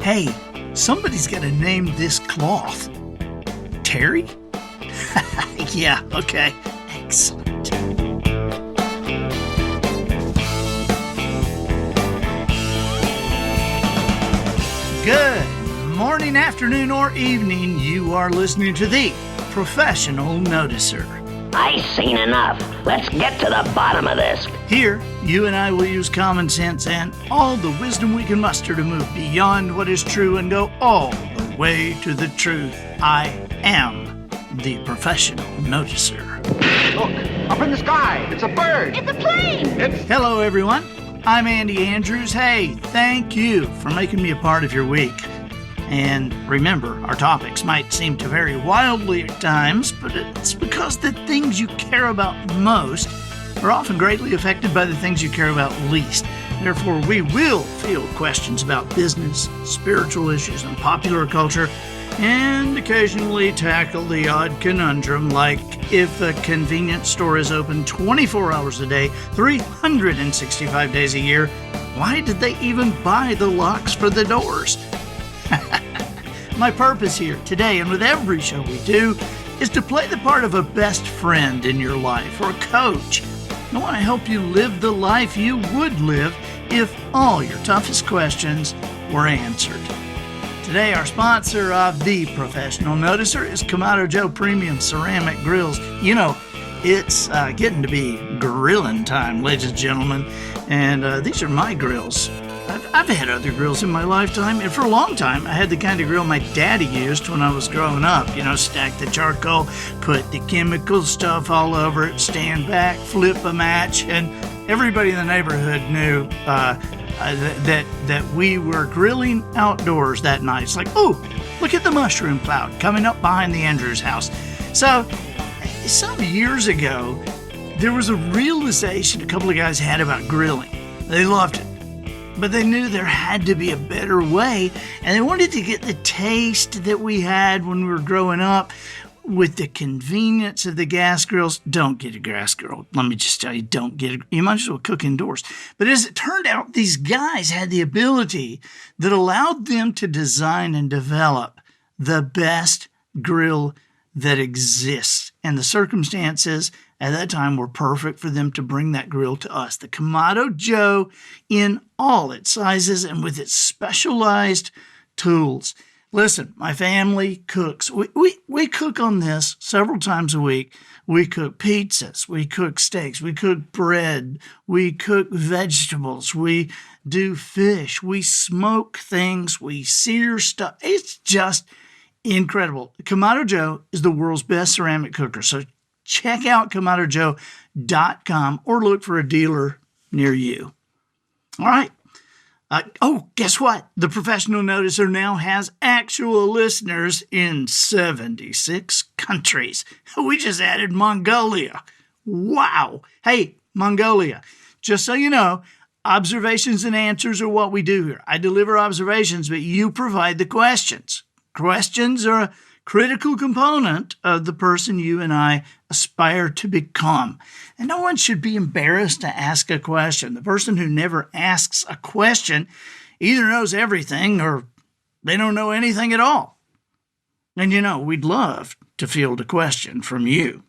Hey, somebody's got to name this cloth. Terry? Yeah, okay. Excellent. Good morning, afternoon, or evening. You are listening to the Professional Noticer. I've seen enough. Let's get to the bottom of this. Here, you and I will use common sense and all the wisdom we can muster to move beyond what is true and go all the way to the truth. I am the Professional Noticer. Look, up in the sky. It's a bird. It's a plane! Hello, everyone. I'm Andy Andrews. Hey, thank you for making me a part of your week. And remember, our topics might seem to vary wildly at times, but it's because the things you care about most are often greatly affected by the things you care about least. Therefore, we will field questions about business, spiritual issues, and popular culture, and occasionally tackle the odd conundrum like if a convenience store is open 24 hours a day, 365 days a year, why did they even buy the locks for the doors? My purpose here today and with every show we do is to play the part of a best friend in your life or a coach. I want to help you live the life you would live if all your toughest questions were answered. Today, our sponsor of the Professional Noticer is Kamado Joe Premium Ceramic Grills. You know, it's getting to be grilling time, ladies and gentlemen, and these are my grills. I've had other grills in my lifetime, and for a long time, I had the kind of grill my daddy used when I was growing up. You know, stack the charcoal, put the chemical stuff all over it, stand back, flip a match, and everybody in the neighborhood knew that we were grilling outdoors that night. It's like, oh, look at the mushroom cloud coming up behind the Andrews house. So, some years ago, there was a realization a couple of guys had about grilling. They loved it. But they knew there had to be a better way, and they wanted to get the taste that we had when we were growing up with the convenience of the gas grills. Don't get a gas grill. Let me just tell you, don't get it. You might as well cook indoors. But as it turned out, these guys had the ability that allowed them to design and develop the best grill that exists. And the circumstances at that time were perfect for them to bring that grill to us. The Kamado Joe in all its sizes and with its specialized tools. Listen, my family cooks. We cook on this several times a week. We cook pizzas. We cook steaks. We cook bread. We cook vegetables. We do fish. We smoke things. We sear stuff. It's just incredible. Kamado Joe is the world's best ceramic cooker. So check out KamadoJoe.com or look for a dealer near you. All right. Guess what? The Professional Noticer now has actual listeners in 76 countries. We just added Mongolia. Wow. Hey, Mongolia, just so you know, observations and answers are what we do here. I deliver observations, but you provide the questions. Questions are a critical component of the person you and I aspire to become. And no one should be embarrassed to ask a question. The person who never asks a question either knows everything or they don't know anything at all. And you know, we'd love to field a question from you.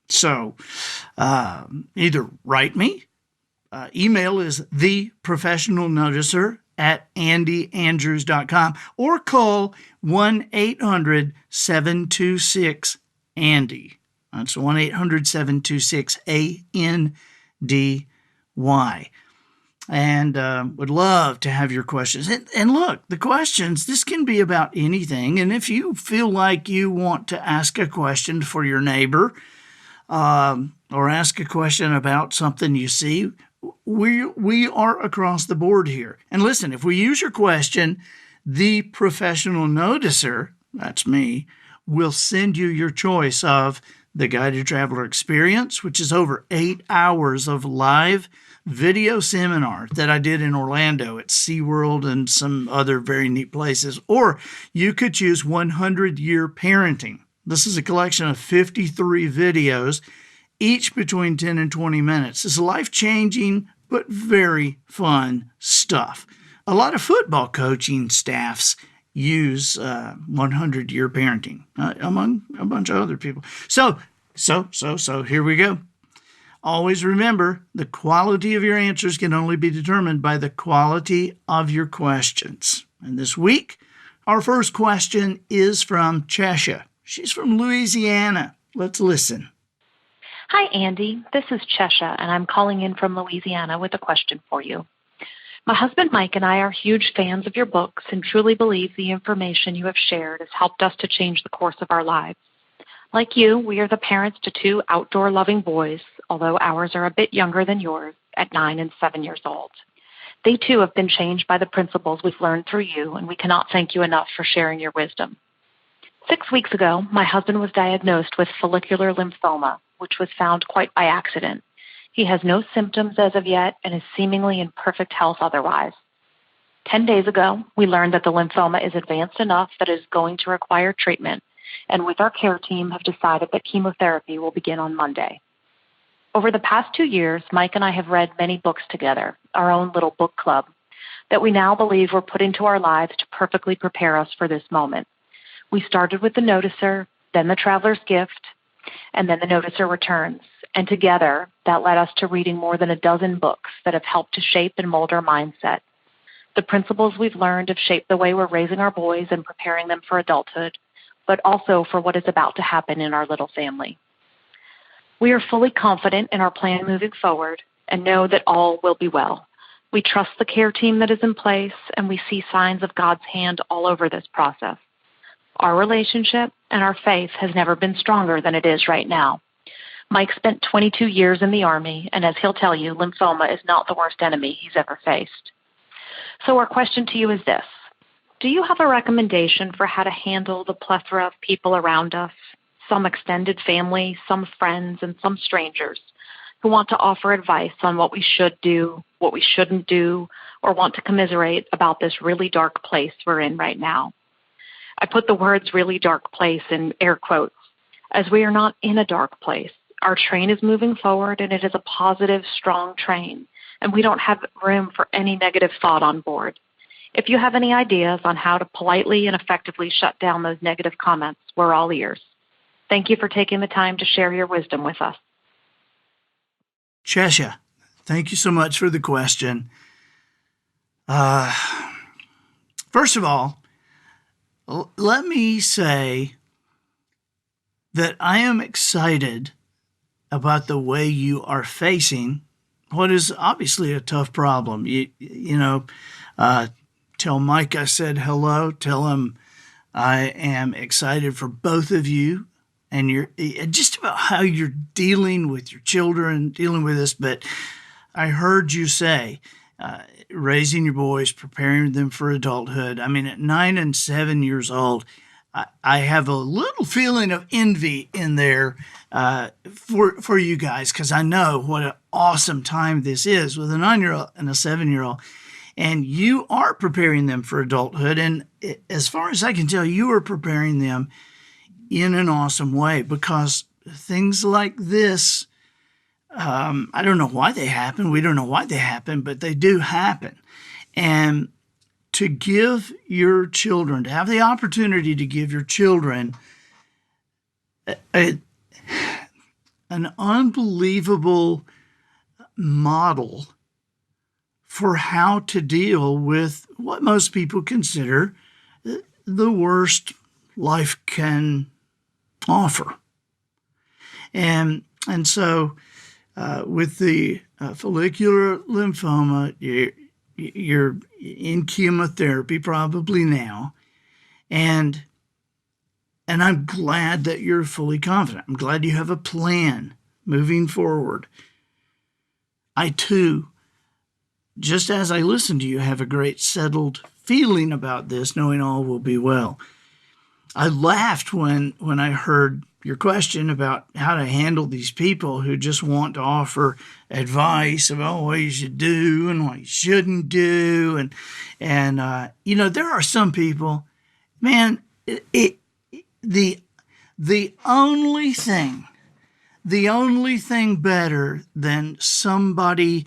So either write me, email is theprofessionalnoticer@andyandrews.com, or call 1-800-726-ANDY. That's 1-800-726-ANDY. And would love to have your questions. And look, the questions, this can be about anything. And if you feel like you want to ask a question for your neighbor or ask a question about something you see, we are across the board here. And listen, if we use your question, the Professional Noticer, that's me, will send you your choice of the Guided Traveler Experience, which is over 8 hours of live video seminar that I did in Orlando at SeaWorld and some other very neat places. Or you could choose 100-Year Parenting. This is a collection of 53 videos, each between 10 and 20 minutes. It's life-changing, but very fun stuff. A lot of football coaching staffs use 100-year parenting, among a bunch of other people. So here we go. Always remember, the quality of your answers can only be determined by the quality of your questions. And this week, our first question is from Cheshire. She's from Louisiana. Let's listen. Hi, Andy. This is Cheshire, and I'm calling in from Louisiana with a question for you. My husband Mike and I are huge fans of your books and truly believe the information you have shared has helped us to change the course of our lives. Like you, we are the parents to 2 outdoor-loving boys, although ours are a bit younger than yours, at 9 and 7 years old. They, too, have been changed by the principles we've learned through you, and we cannot thank you enough for sharing your wisdom. 6 weeks ago, my husband was diagnosed with follicular lymphoma, which was found quite by accident. He has no symptoms as of yet and is seemingly in perfect health otherwise. 10 days ago, we learned that the lymphoma is advanced enough that it is going to require treatment, and with our care team have decided that chemotherapy will begin on Monday. Over the past 2 years, Mike and I have read many books together, our own little book club, that we now believe were put into our lives to perfectly prepare us for this moment. We started with the Noticer, then the Traveler's Gift, and then the Noticer Returns. And together, that led us to reading more than a dozen books that have helped to shape and mold our mindset. The principles we've learned have shaped the way we're raising our boys and preparing them for adulthood, but also for what is about to happen in our little family. We are fully confident in our plan moving forward and know that all will be well. We trust the care team that is in place, and we see signs of God's hand all over this process. Our relationship and our faith has never been stronger than it is right now. Mike spent 22 years in the Army, and as he'll tell you, lymphoma is not the worst enemy he's ever faced. So our question to you is this. Do you have a recommendation for how to handle the plethora of people around us, some extended family, some friends, and some strangers, who want to offer advice on what we should do, what we shouldn't do, or want to commiserate about this really dark place we're in right now? I put the words really dark place in air quotes, as we are not in a dark place. Our train is moving forward, and it is a positive, strong train, and we don't have room for any negative thought on board. If you have any ideas on how to politely and effectively shut down those negative comments, we're all ears. Thank you for taking the time to share your wisdom with us. Cheshire, thank you so much for the question. First of all, let me say that I am excited about the way you are facing what is obviously a tough problem. Tell Mike I said hello. Tell him I am excited for both of you, and you're just about how you're dealing with your children, dealing with this. But I heard you say raising your boys, preparing them for adulthood. I mean, at 9 and 7 years old, I have a little feeling of envy in there for you guys, because I know what an awesome time this is with a 9-year-old and a 7-year-old. And you are preparing them for adulthood. And as far as I can tell, you are preparing them in an awesome way, because things like this, I don't know why they happen. We don't know why they happen, but they do happen. And to give your children, to have the opportunity to give your children an unbelievable model for how to deal with what most people consider the worst life can offer. And so with the follicular lymphoma, you're in chemotherapy probably now, and I'm glad that you're fully confident. I'm glad you have a plan moving forward. I too, just as I listen to you, have a great settled feeling about this, knowing all will be well. I laughed when I heard your question about how to handle these people who just want to offer advice about what you should do and what you shouldn't do. And there are some people, man, the only thing better than somebody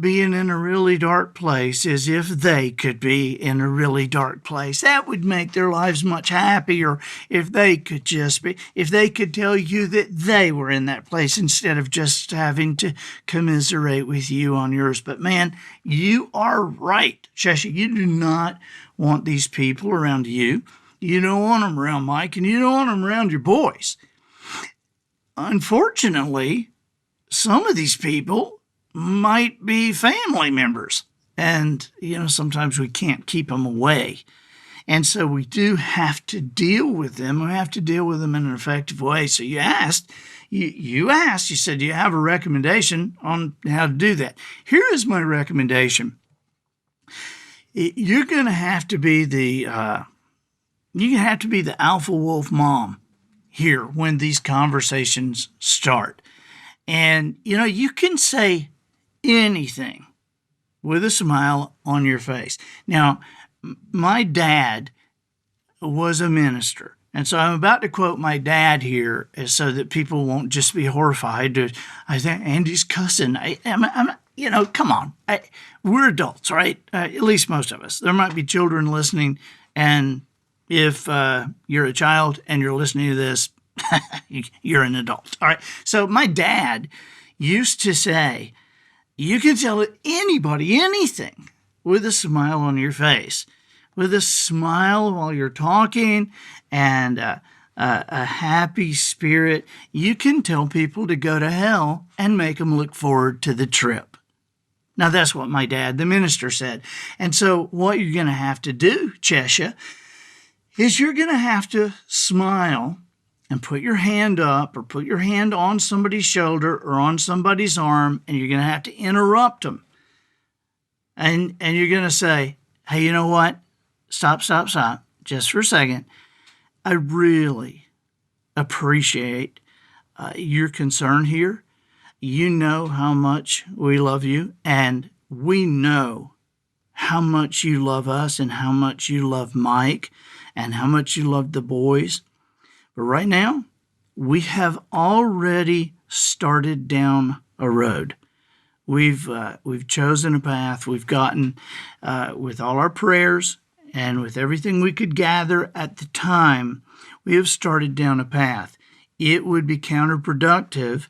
being in a really dark place as if they could be in a really dark place. That would make their lives much happier if they could if they could tell you that they were in that place instead of just having to commiserate with you on yours. But man, you are right, Cheshire. You do not want these people around you. You don't want them around Mike, and you don't want them around your boys. Unfortunately, some of these people might be family members. And, sometimes we can't keep them away. And so we do have to deal with them. We have to deal with them in an effective way. So you asked, you said, do you have a recommendation on how to do that? Here is my recommendation. You're going to have to be the alpha wolf mom here when these conversations start. And, you can say anything with a smile on your face. Now, my dad was a minister. And so I'm about to quote my dad here so that people won't just be horrified. I think Andy's cussing. I'm come on. We're adults, right? At least most of us. There might be children listening. And if you're a child and you're listening to this, you're an adult. All right. So my dad used to say, you can tell anybody anything with a smile on your face, with a smile while you're talking and a happy spirit. You can tell people to go to hell and make them look forward to the trip. Now, that's what my dad, the minister, said. And so what you're going to have to do, Cheshire, is you're going to have to smile and put your hand up or put your hand on somebody's shoulder or on somebody's arm, and you're going to have to interrupt them. And you're going to say, hey, you know what? Stop, just for a second. I really appreciate your concern here. You know how much we love you, and we know how much you love us and how much you love Mike and how much you love the boys. But right now, we have already started down a road. We've chosen a path. We've gotten, with all our prayers and with everything we could gather at the time, we have started down a path. It would be counterproductive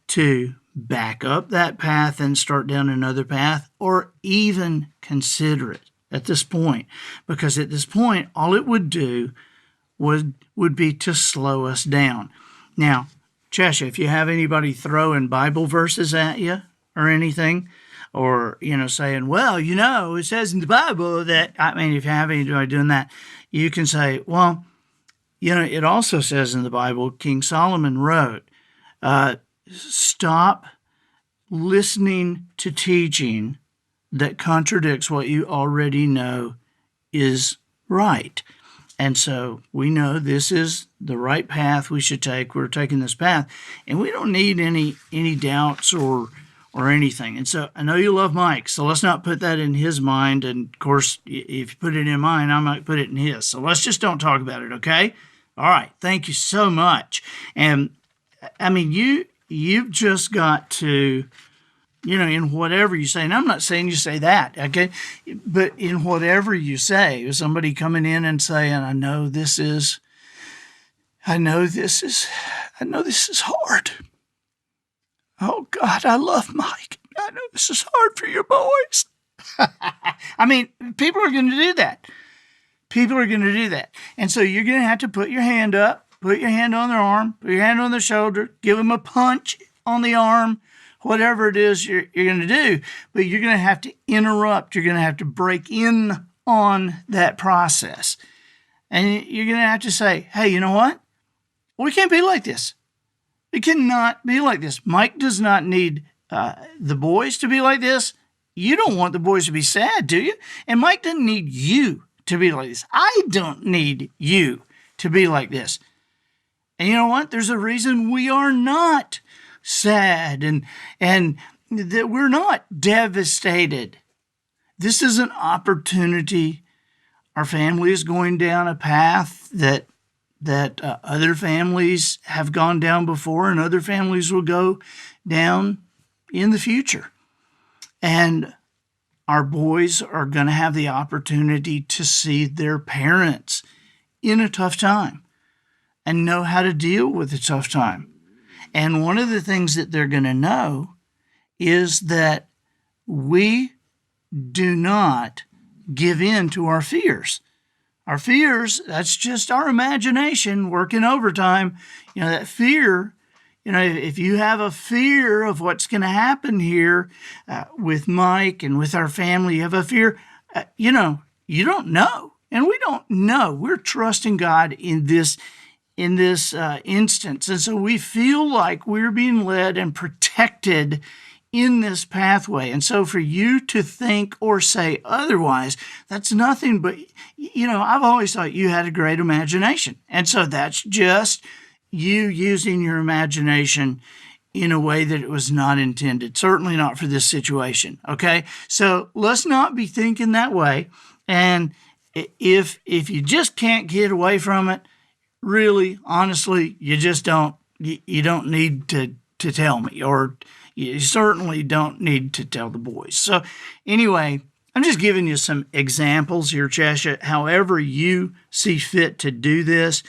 to back up that path and start down another path or even consider it at this point. Because at this point, all it would do would be to slow us down. Now, Cheshire, if you have anybody throwing Bible verses at you or anything, or, saying, well, it says in the Bible that, if you have anybody doing that, you can say, well, it also says in the Bible, King Solomon wrote, stop listening to teaching that contradicts what you already know is right. And so we know this is the right path we should take. We're taking this path, and we don't need any doubts or anything. And so I know you love Mike, so let's not put that in his mind. And of course, if you put it in mine, I might put it in his. So let's just don't talk about it, okay? All right. Thank you so much. And you've just got to, in whatever you say, and I'm not saying you say that, okay? But in whatever you say, somebody coming in and saying, I know this is hard. Oh God, I love Mike. I know this is hard for your boys. People are going to do that. People are going to do that. And so you're going to have to put your hand up, put your hand on their arm, put your hand on their shoulder, give them a punch on the arm, whatever it is you're going to do. But you're going to have to interrupt. You're going to have to break in on that process. And you're going to have to say, hey, you know what? We can't be like this. It cannot be like this. Mike does not need the boys to be like this. You don't want the boys to be sad, do you? And Mike doesn't need you to be like this. I don't need you to be like this. And you know what? There's a reason we are not sad and that we're not devastated. This is an opportunity. Our family is going down a path that other families have gone down before and other families will go down in the future. And our boys are going to have the opportunity to see their parents in a tough time and know how to deal with a tough time. And one of the things that they're going to know is that we do not give in to our fears. Our fears, that's just our imagination working overtime. That fear, if you have a fear of what's going to happen here with Mike and with our family, you have a fear, you don't know. And we don't know. We're trusting God in this instance. And so we feel like we're being led and protected in this pathway. And so for you to think or say otherwise, that's nothing but, I've always thought you had a great imagination. And so that's just you using your imagination in a way that it was not intended, certainly not for this situation. Okay. So let's not be thinking that way. And if you just can't get away from it, really, honestly, you just don't, you don't need to tell me, or you certainly don't need to tell the boys. So anyway, I'm just giving you some examples here, Cheshire. However you see fit to do this,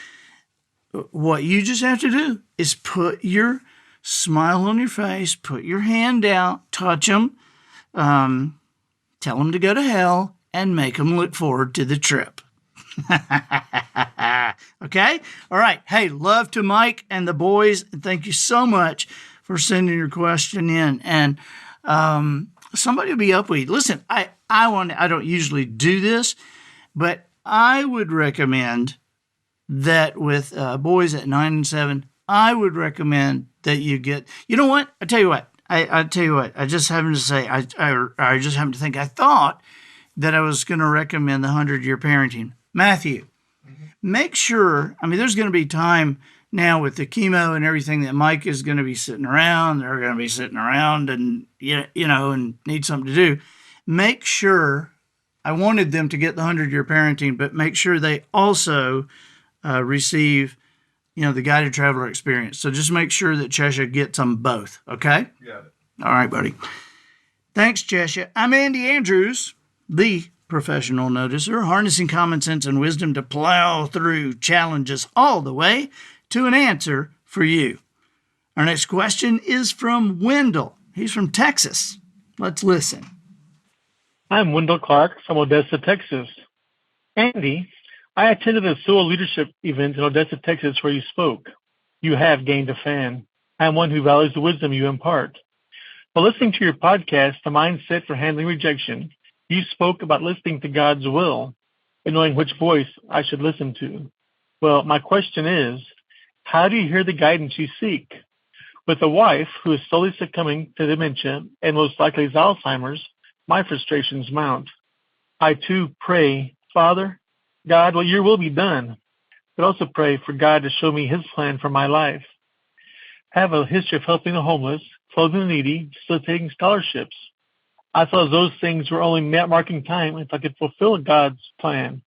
what you just have to do is put your smile on your face, put your hand out, touch them, tell them to go to hell, and make them look forward to the trip. Okay? All right. Hey, love to Mike and the boys. And thank you so much for sending your question in. And somebody will be up with you. Listen, I don't usually do this, but I would recommend that with boys at 9 and 7, I would recommend that you get, you know what? I tell you what, I just happened to say, I just happened to think, I thought that I was going to recommend the 100-Year Parenting. Matthew, make sure, there's going to be time now with the chemo and everything that Mike is going to be sitting around. They're going to be sitting around and, and need something to do. Make sure, I wanted them to get the 100-Year Parenting, but make sure they also receive, the Guided Traveler Experience. So just make sure that Cheshire gets them both, okay? Got it. All right, buddy. Thanks, Cheshire. I'm Andy Andrews, the professional noticer, harnessing common sense and wisdom to plow through challenges all the way to an answer for you. Our next question is from Wendell. He's from Texas. Let's listen. I'm Wendell Clark from Odessa, Texas. Andy, I attended a SOA leadership event in Odessa, Texas, where you spoke. You have gained a fan. I am one who values the wisdom you impart. While listening to your podcast, The Mindset for Handling Rejection, you spoke about listening to God's will and knowing which voice I should listen to. Well, my question is, how do you hear the guidance you seek? With a wife who is slowly succumbing to dementia and most likely is Alzheimer's, my frustrations mount. I too pray, Father, God, your will be done, but also pray for God to show me his plan for my life. Have a history of helping the homeless, clothing the needy, facilitating scholarships. I thought those things were only marking time if I could fulfill God's plan.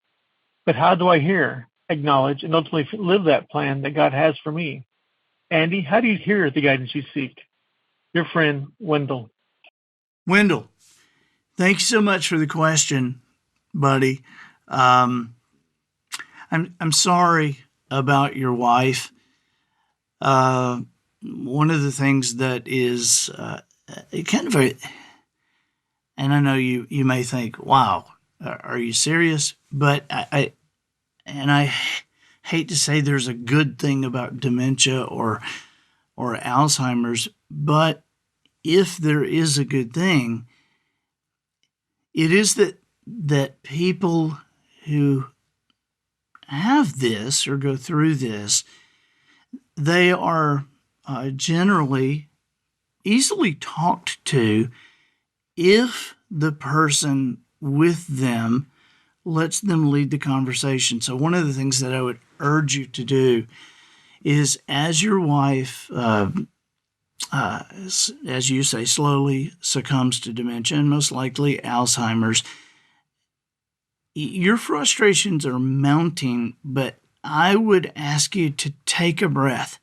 But how do I hear, acknowledge, and ultimately live that plan that God has for me? Andy, how do you hear the guidance you seek? Your friend, Wendell. Wendell, thank you so much for the question, buddy. I'm sorry about your wife. One of the things that is kind of and I know you may think, wow, are you serious? But I hate to say there's a good thing about dementia or Alzheimer's, but if there is a good thing, it is that people who have this or go through this, they are generally easily talked to if the person with them lets them lead the conversation. So one of the things that I would urge you to do is, as your wife, as you say, slowly succumbs to dementia and most likely Alzheimer's, your frustrations are mounting, but I would ask you to take a breath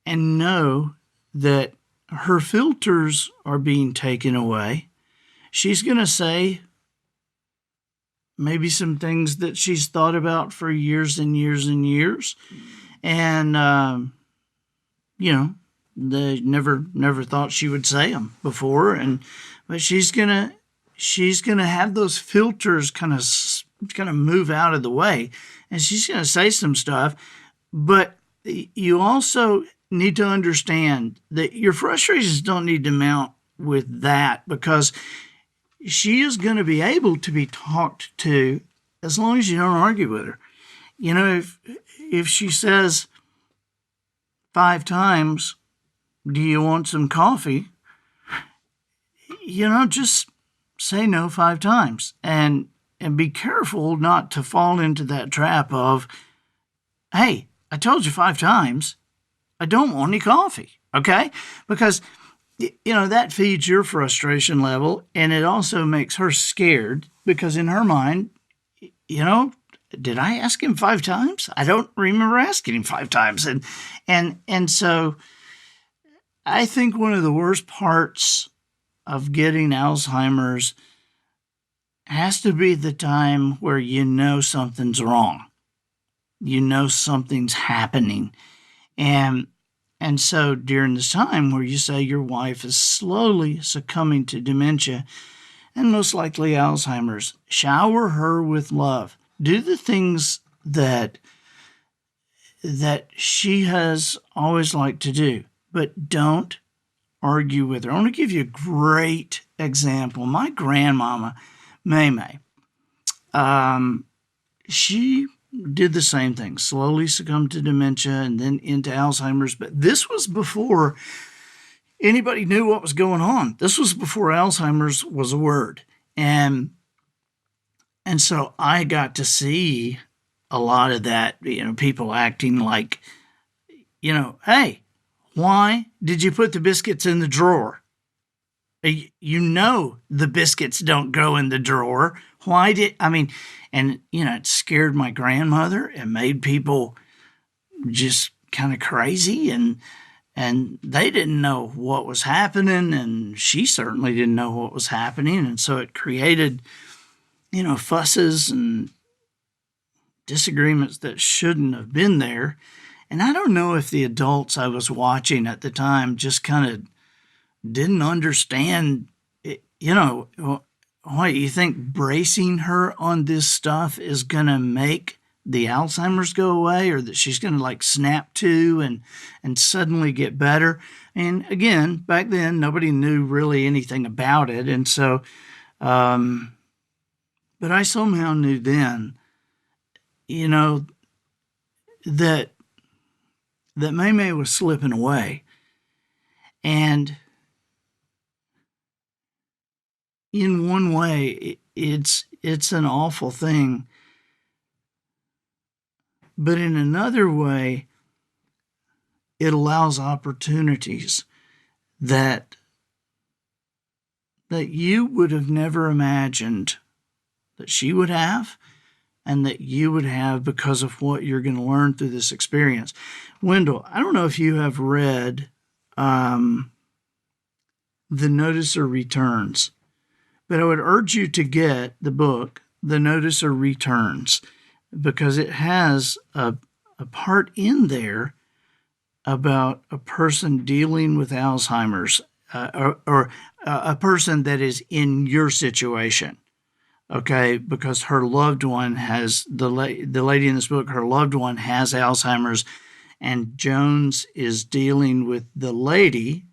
and know that her filters are being taken away. she's going to say maybe some things that she's thought about for years and years and years. And, they never thought she would say them before. But she's going to have those filters kind of move out of the way. And she's going to say some stuff. But you also need to understand that your frustrations don't need to mount with that, because she is going to be able to be talked to as long as you don't argue with her. If she says 5 times, do you want some coffee? Just say no 5 times and be careful not to fall into that trap of, hey, I told you 5 times, I don't want any coffee. Okay? Because that feeds your frustration level, and it also makes her scared, because in her mind, did I ask him 5 times? I don't remember asking him 5 times. And so I think one of the worst parts of getting Alzheimer's has to be the time where something's wrong. Something's happening. And so during this time where you say your wife is slowly succumbing to dementia and most likely Alzheimer's, shower her with love. Do the things that she has always liked to do, but don't argue with her. I want to give you a great example. My grandmama, May, she did the same thing, slowly succumbed to dementia and then into Alzheimer's. But this was before anybody knew what was going on. This was before Alzheimer's was a word. And so I got to see a lot of that, people acting like, hey, why did you put the biscuits in the drawer? The biscuits don't go in the drawer. It scared my grandmother and made people just kind of crazy, and they didn't know what was happening, and she certainly didn't know what was happening. And so it created, fusses and disagreements that shouldn't have been there. And I don't know if the adults I was watching at the time just kind of didn't understand, what, you think bracing her on this stuff is going to make the Alzheimer's go away, or that she's going to snap to and suddenly get better? And again, back then, nobody knew really anything about it. And so, but I somehow knew then, that May was slipping away. And in one way, it's an awful thing. But in another way, it allows opportunities that you would have never imagined that she would have, and that you would have because of what you're going to learn through this experience. Wendell, I don't know if you have read The Noticer Returns, but I would urge you to get the book, The Noticer Returns, because it has a part in there about a person dealing with Alzheimer's, or a person that is in your situation. Okay, because her loved one has, the lady in this book, her loved one has Alzheimer's, and Jones is dealing with the lady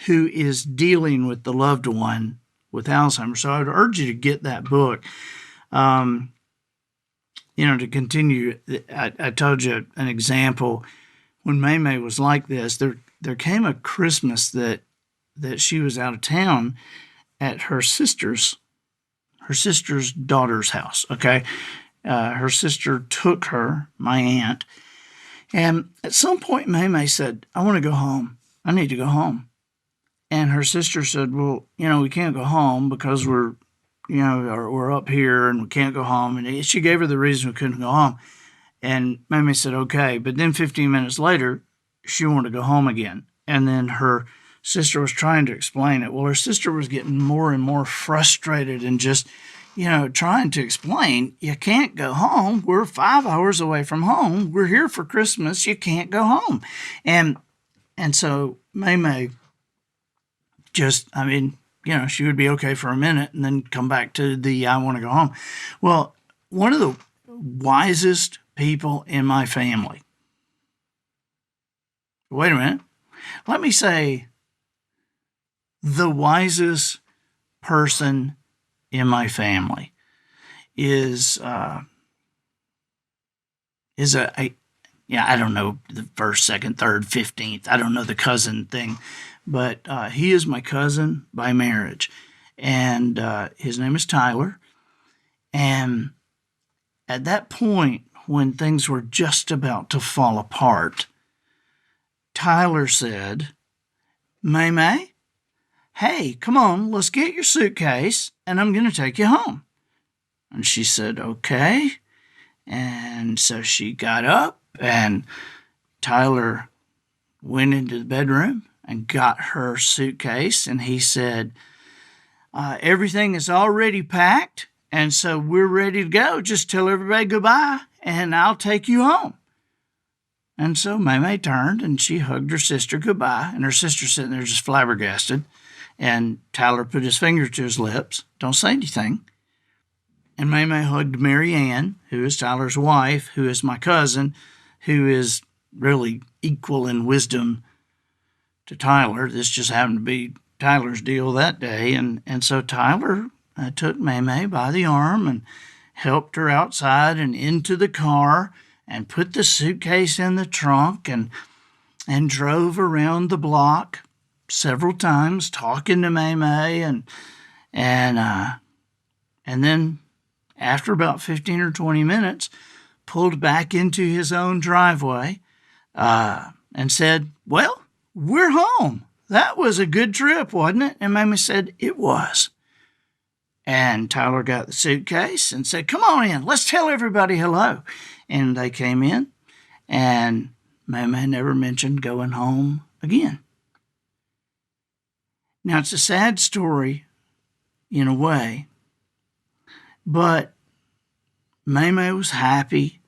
who is dealing with the loved one with Alzheimer's. So I would urge you to get that book. To continue, I told you an example. When May was like this, there came a Christmas that she was out of town at her sister's daughter's house. Okay. Her sister took her, my aunt, and at some point May said, I want to go home. I need to go home. And her sister said, well, we can't go home because we're up here and we can't go home. And she gave her the reason we couldn't go home. And May said, okay. But then 15 minutes later, she wanted to go home again. And then her sister was trying to explain it. Well, her sister was getting more and more frustrated and just, trying to explain, you can't go home. We're 5 hours away from home. We're here for Christmas. You can't go home. And so May just, she would be okay for a minute and then come back to the I want to go home. Well, one of the wisest people in my family. Wait a minute. Let me say the wisest person in my family is I don't know the first, second, third, 15th. I don't know the cousin thing, but he is my cousin by marriage, and his name is Tyler. And at that point, when things were just about to fall apart, Tyler said, May, hey, come on, let's get your suitcase, and I'm going to take you home. And she said, okay. And so she got up, and Tyler went into the bedroom and got her suitcase, and he said, everything is already packed, and so we're ready to go. Just tell everybody goodbye, and I'll take you home. And so May turned, and she hugged her sister goodbye, and her sister sitting there just flabbergasted. And Tyler put his finger to his lips. Don't say anything. And May hugged Mary Ann, who is Tyler's wife, who is my cousin, who is really equal in wisdom to Tyler. This just happened to be Tyler's deal that day. And so Tyler took May by the arm and helped her outside and into the car and put the suitcase in the trunk and drove around the block several times talking to May and then after about 15 or 20 minutes, pulled back into his own driveway and said, well, we're home. That was a good trip, wasn't it? And Mamie said, it was. And Tyler got the suitcase and said, come on in. Let's tell everybody hello. And they came in, and Mamie never mentioned going home again. Now, it's a sad story in a way, but May was happy.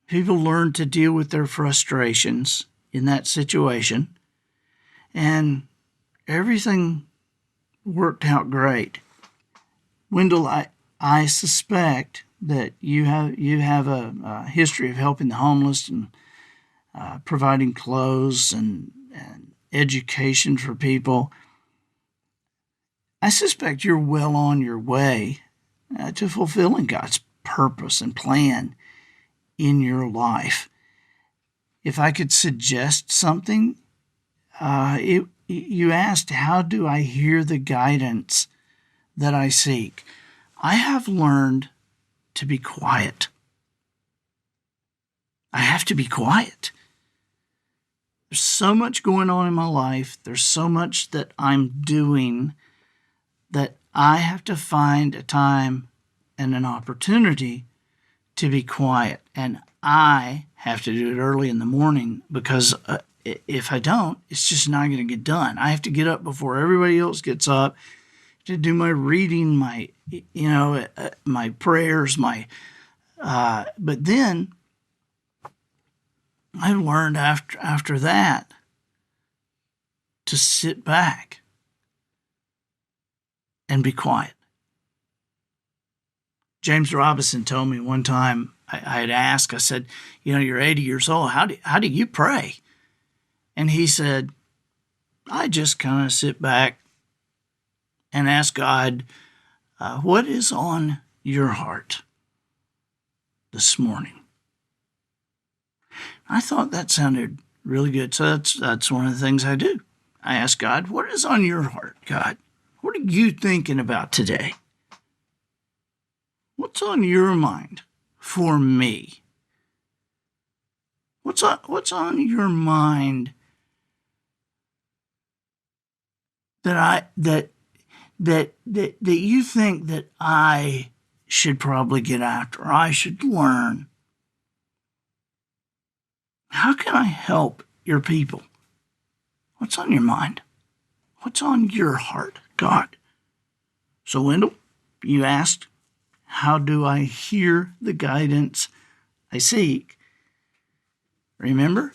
People learned to deal with their frustrations in that situation, and everything worked out great. Wendell, I suspect that you have a history of helping the homeless and providing clothes and education for people. I suspect you're well on your way to fulfilling God's purpose and plan in your life. If I could suggest something, you asked, how do I hear the guidance that I seek? I have learned to be quiet. I have to be quiet. There's so much going on in my life. There's so much that I'm doing that I have to find a time and an opportunity to be quiet. And I have to do it early in the morning because if I don't, it's just not going to get done. I have to get up before everybody else gets up to do my reading, my prayers, but then I learned after that to sit back and be quiet. James Robinson told me one time, I had asked, I said, you're 80 years old. How do you pray? And he said, I just kind of sit back and ask God, what is on your heart this morning? I thought that sounded really good. So that's one of the things I do. I ask God, what is on your heart, God? What are you thinking about today? What's on your mind for me? What's on your mind that you think that I should probably get after, I should learn? How can I help your people? What's on your mind? What's on your heart, God? So, Wendell, you asked, how do I hear the guidance I seek? Remember,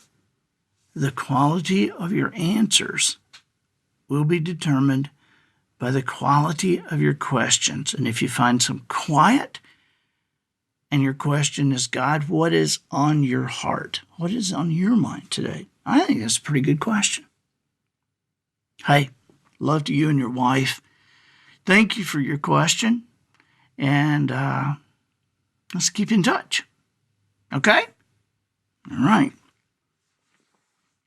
the quality of your answers will be determined by the quality of your questions. And if you find some quiet and your question is, God, what is on your heart? What is on your mind today? I think that's a pretty good question. Hey, love to you and your wife. Thank you for your question. And let's keep in touch. Okay? All right.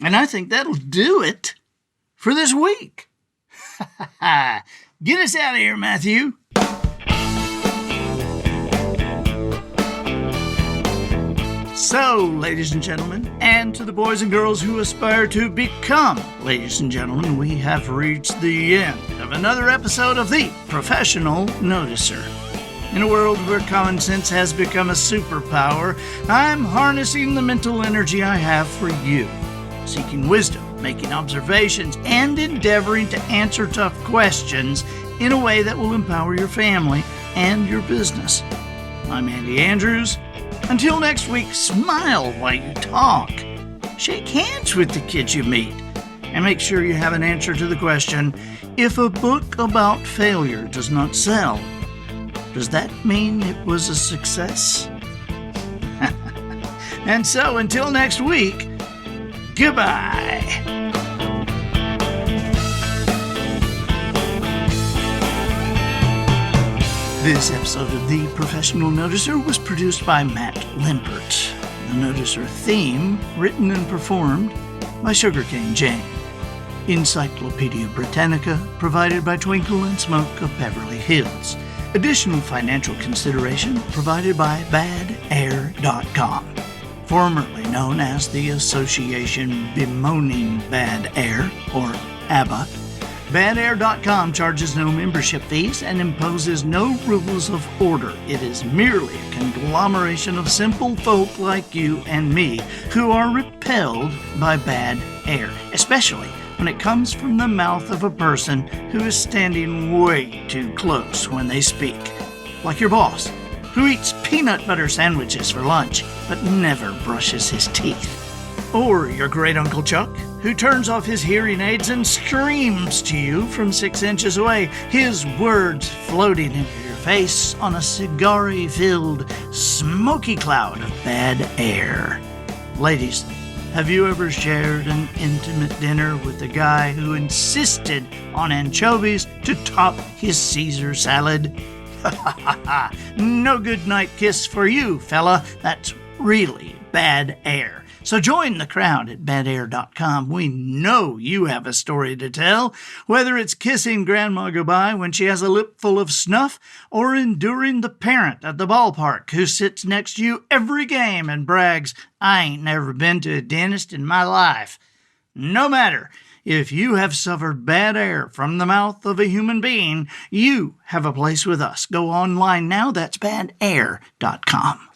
And I think that'll do it for this week. Get us out of here, Matthew. So, ladies and gentlemen, and to the boys and girls who aspire to become ladies and gentlemen, we have reached the end of another episode of The Professional Noticer. In a world where common sense has become a superpower, I'm harnessing the mental energy I have for you, seeking wisdom, making observations, and endeavoring to answer tough questions in a way that will empower your family and your business. I'm Andy Andrews. Until next week, smile while you talk. Shake hands with the kids you meet. And make sure you have an answer to the question, if a book about failure does not sell, does that mean it was a success? And so, until next week, goodbye. This episode of The Professional Noticer was produced by Matt Limpert. The Noticer theme, written and performed by Sugarcane Jane. Encyclopedia Britannica, provided by Twinkle and Smoke of Beverly Hills. Additional financial consideration provided by badair.com, formerly known as the Association Bemoaning Bad Air, or ABBA. Badair.com charges no membership fees and imposes no rules of order. It is merely a conglomeration of simple folk like you and me who are repelled by bad air, especially when it comes from the mouth of a person who is standing way too close when they speak. Like your boss, who eats peanut butter sandwiches for lunch but never brushes his teeth. Or your great Uncle Chuck, who turns off his hearing aids and screams to you from 6 inches away, his words floating into your face on a cigar-filled, smoky cloud of bad air. Ladies, have you ever shared an intimate dinner with a guy who insisted on anchovies to top his Caesar salad? No good night kiss for you, fella. That's really bad air. So join the crowd at badair.com. We know you have a story to tell, whether it's kissing Grandma goodbye when she has a lip full of snuff, or enduring the parent at the ballpark who sits next to you every game and brags, I ain't never been to a dentist in my life. No matter, if you have suffered bad air from the mouth of a human being, you have a place with us. Go online now, that's badair.com.